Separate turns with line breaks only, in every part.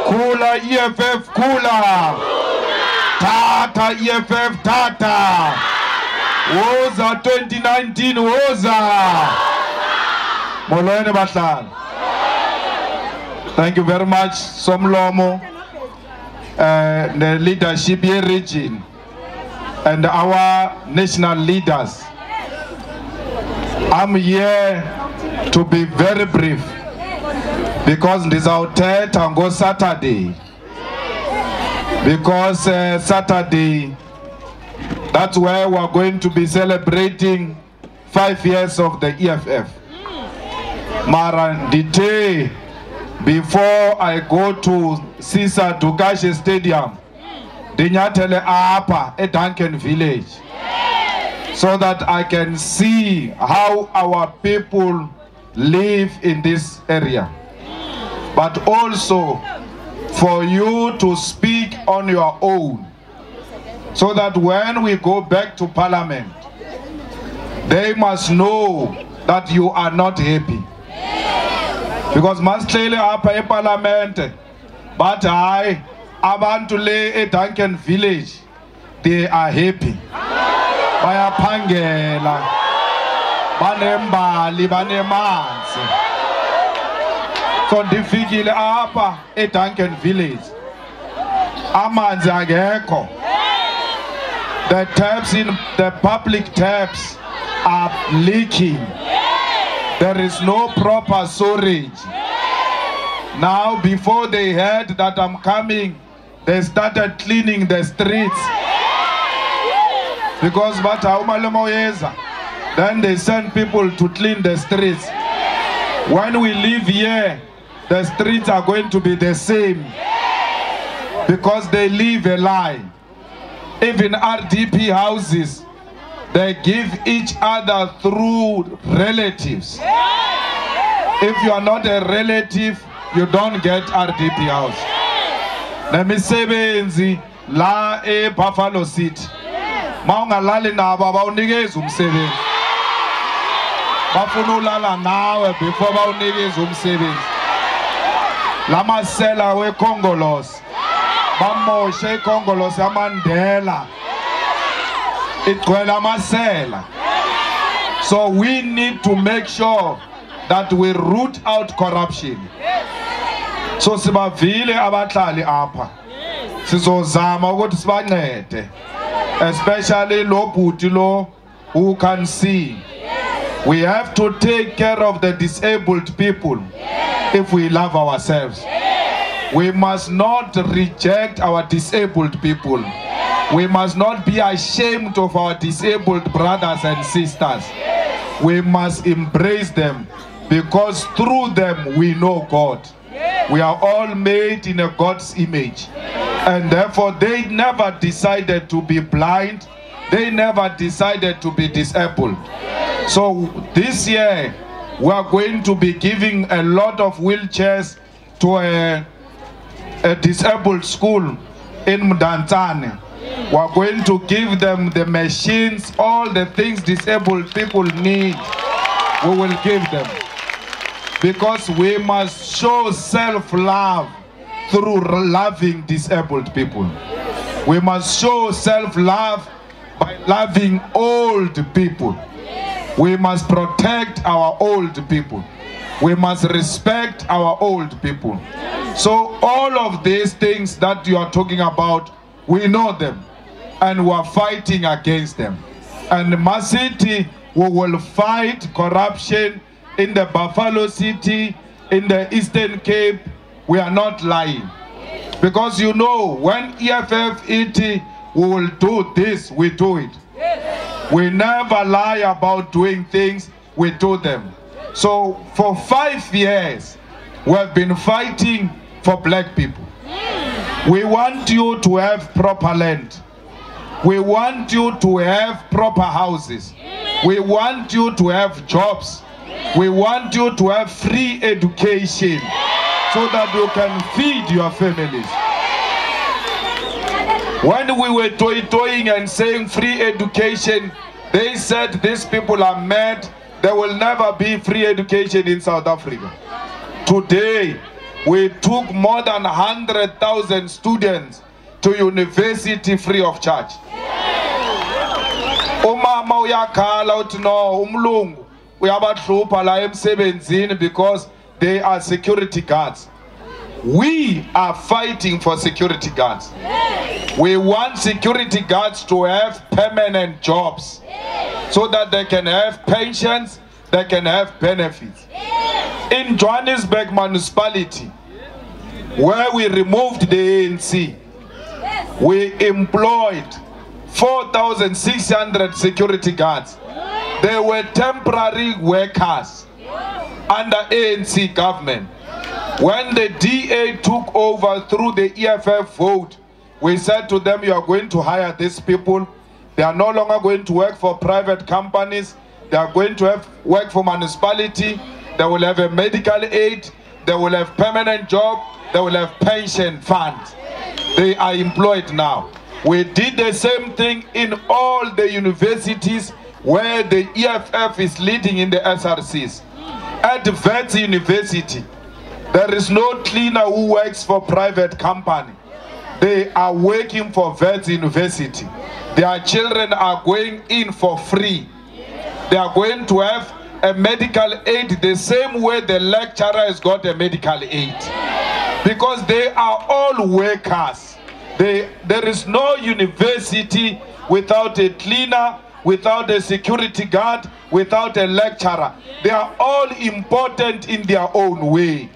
Kula EFF Kula. Tata EFF Tata. Woza 2019 Woza. Molweni bahlali. Thank you very much, Somlomo, the leadership here region, and our national leaders. I'm here to be very brief because this outet and go Saturday. Because Saturday, that's where we're going to be celebrating 5 years of the EFF. Mara Dite. Before I go to Caesar Dukashi Stadium, Dinyatele Apa at Duncan Village, so that I can see how our people live in this area. But also for you to speak on your own, so that when we go back to Parliament, they must know that you are not happy. Because Maslele apa e Parliament, but I abantu le e Duncan Village, they are happy. Bayaphangela, banembali, banemanzi. So ndifikile apa e Duncan Village, amanzi agekho. The taps in the public taps are leaking. There is no proper storage. Now, before they heard that I'm coming, they started cleaning the streets. Because then they send people to clean the streets. When we live here, the streets are going to be the same. Because they live a lie. Even RDP houses, they give each other through relatives. If you are not a relative, you don't get RDP house. Let me say, Benzi, la e Buffalo City. Maunga lali na baba unigeza umsebenzi. Bafuna ulala nawe before ba unigeza umsebenzi. Lama sela we Congolose. Bamoshe Congolose amandela. So we need to make sure that we root out corruption. So sibavile abahlali apha. Sizozama ukuthi sibancede. Especially lo bhuti lo who can see. We have to take care of the disabled people if we love ourselves. We must not reject our disabled people. We must not be ashamed of our disabled brothers and sisters. We must embrace them because through them we know God. We are all made in a God's image. And therefore they never decided to be blind. They never decided to be disabled. So this year we are going to be giving a lot of wheelchairs to a disabled school in Mdantane. We are going to give them the machines, all the things disabled people need. We will give them. Because we must show self-love through loving disabled people. We must show self-love by loving old people. We must protect our old people. We must respect our old people. So all of these things that you are talking about, we know them and we are fighting against them. And Masiti, we will fight corruption in the Buffalo City, in the Eastern Cape. We are not lying. Because you know, when EFF we will do this, we do it. We never lie about doing things, we do them. So for 5 years, we have been fighting for black people. We want you to have proper land. We want you to have proper houses. We want you to have jobs. We want you to have free education so that you can feed your families. When we were toying and saying free education, they said these people are mad. There will never be free education in South Africa. Today, we took more than 100,000 students to university free of charge. Umama uyakhala uthi no umlungu uyabahlupha la emsebenzini because they are security guards. We are fighting for security guards. We want security guards to have permanent jobs so that they can have pensions, they can have benefits. In Johannesburg municipality, where we removed the ANC, we employed 4,600 security guards. They were temporary workers under ANC government. When the DA took over through the EFF vote, we said to them, you are going to hire these people. They are no longer going to work for private companies. They are going to work for municipality. They will have a medical aid. They will have permanent job. They will have pension funds. They are employed now. We did the same thing in all the universities where the EFF is leading in the SRCs. At Wits University, there is no cleaner who works for private company. They are working for Wits University. Their children are going in for free. They are going to have a medical aid the same way the lecturer has got a medical aid. Because they are all workers. There is no university without a cleaner, without a security guard, without a lecturer. They are all important in their own way.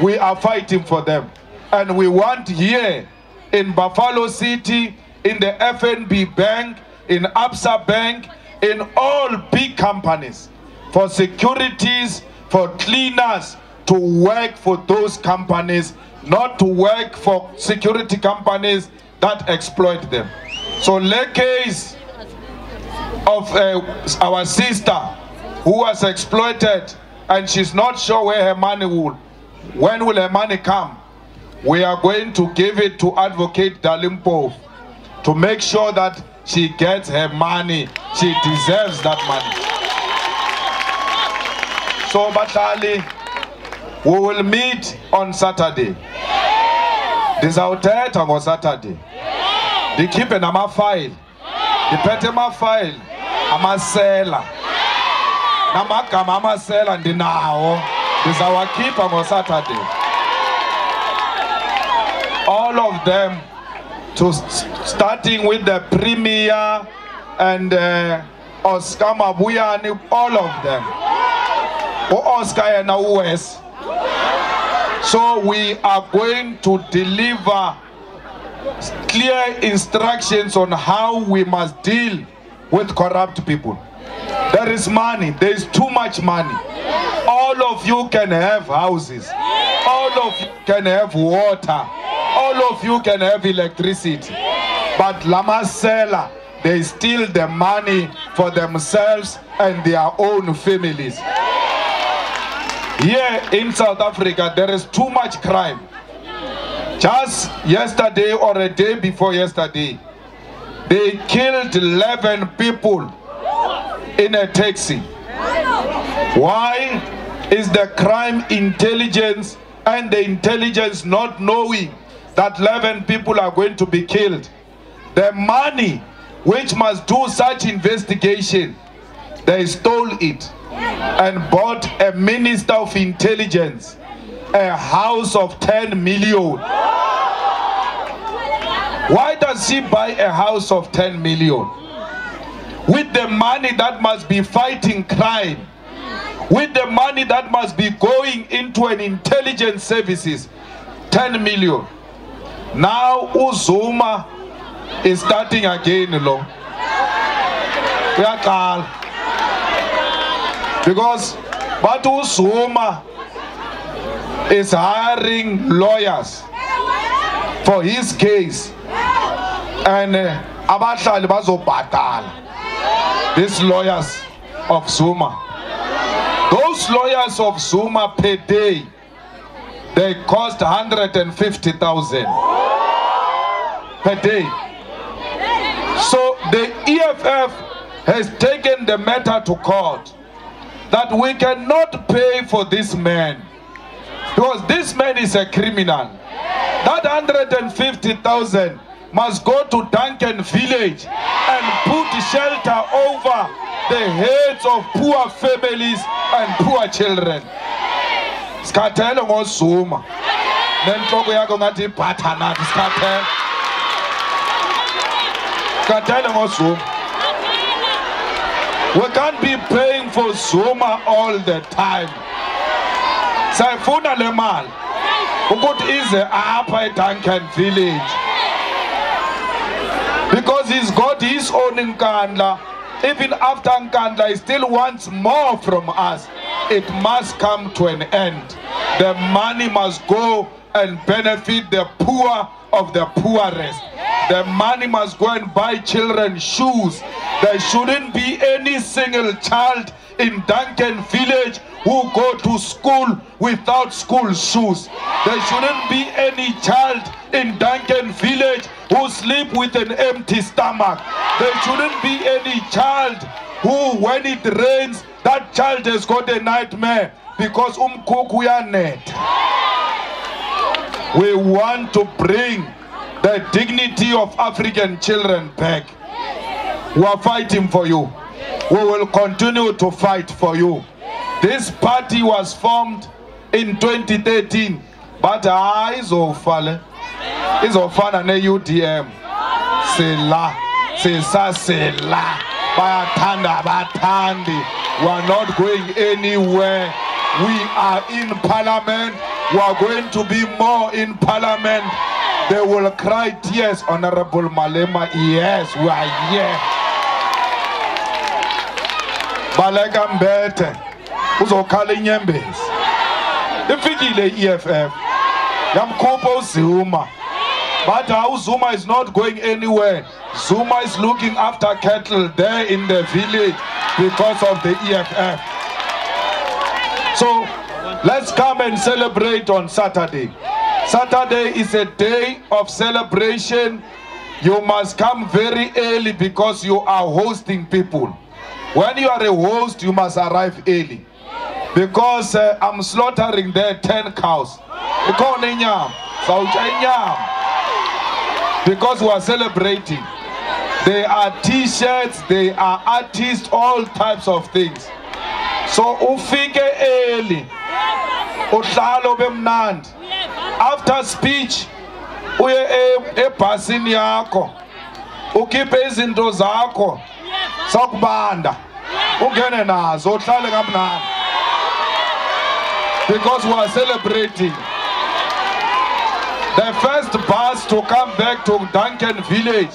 We are fighting for them. And we want here in Buffalo City, in the FNB Bank, in Absa Bank, in all big companies, for securities, for cleaners to work for those companies, not to work for security companies that exploit them. So the case of our sister who was exploited and she's not sure where her money will, when will her money come? We are going to give it to Advocate Dalimpo to make sure that she gets her money. She deserves that money. So Batlali, we will meet on Saturday. Ndizawuthetha on Saturday. Ndikhiphe nama-file. Ndiphethe ama-file amasela. Namagama amasela ndinawo. Ndizawakhipha on Saturday. All of them, starting with the Premier and Oscar Mabuyane, all of them. Oscar and US. So we are going to deliver clear instructions on how we must deal with corrupt people. There is money, there is too much money. All of you can have houses. All of you can have water. All of you can have electricity. But Lamasela, they steal the money for themselves and their own families. Here in South Africa, there is too much crime. Just yesterday or a day before yesterday, they killed 11 people in a taxi. Why is the crime intelligence and the intelligence not knowing that 11 people are going to be killed? The money which must do such investigation, they stole it and bought a minister of intelligence a house of 10 million. Why does she buy a house of 10 million? With the money that must be fighting crime, with the money that must be going into an intelligence services, 10 million. Now Uzuma is starting again, because Batu Uzuma is hiring lawyers for his case, and abahlali bazobhatala these lawyers of Zuma. Those lawyers of Zuma per day, they cost 150,000 per day. So the EFF has taken the matter to court that we cannot pay for this man. Because this man is a criminal. That 150,000 must go to Duncan village and put shelter over the heads of poor families and poor children. Skathele ngozuma. Nenhloko yakho ngathi butternut skathele. Skathele ngozuma. We can't be paying for Zuma all the time. Sayifuna le mali ukuthi ize apha eDuncan village. Because he's got his own Nkandla. Even after Nkandla, he still wants more from us. It must come to an end. The money must go and benefit the poor of the poorest. The money must go and buy children shoes. There shouldn't be any single child in Duncan village who go to school without school shoes. There shouldn't be any child in Duncan village who sleep with an empty stomach. There shouldn't be any child who, when it rains, that child has got a nightmare because umkhukhu uyanetha. We want to bring the dignity of African children back. We are fighting for you. We will continue to fight for you. This party was formed in 2013, but izofana ne-UDM. Sela, sela, bayathanda bathandi. We are not going anywhere. We are in parliament. We are going to be more in parliament. They will cry tears, Honorable Malema. Yes, we are here. Baleka Mbete, uzokhala inyembezi. Ifikile EFF. Yamkhupha uZuma. But how Zuma is not going anywhere. Zuma is looking after cattle there in the village because of the EFF. So let's come and celebrate on Saturday. Saturday is a day of celebration. You must come very early because you are hosting people. When you are a host, you must arrive early. Because I'm slaughtering there 10 cows. Because we are celebrating. They are t-shirts, they are artists, all types of things. So ufike early. Uhlalo bemnandi. After speech, uye ebhasini yakho. Ukhiphe izinto zakho. Sakubanda. Ungene nazo uhlale kamnandi. Because we are celebrating. The first bus to come back to Duncan village,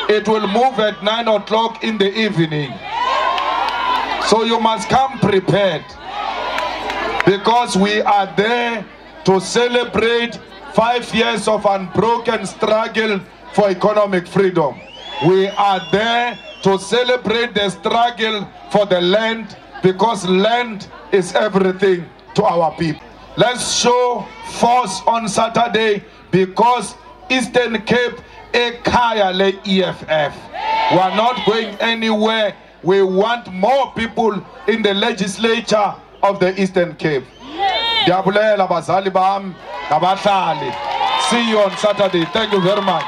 it will move at 9 o'clock in the evening. So you must come prepared. Because we are there to celebrate 5 years of unbroken struggle for economic freedom. We are there to celebrate the struggle for the land, because land is everything to our people. Let's show force on Saturday, because Eastern Cape ekhaya le EFF. We are not going anywhere. We want more people in the legislature of the Eastern Cape. Diabulela bazali bam nabahlali. See you on Saturday. Thank you very much.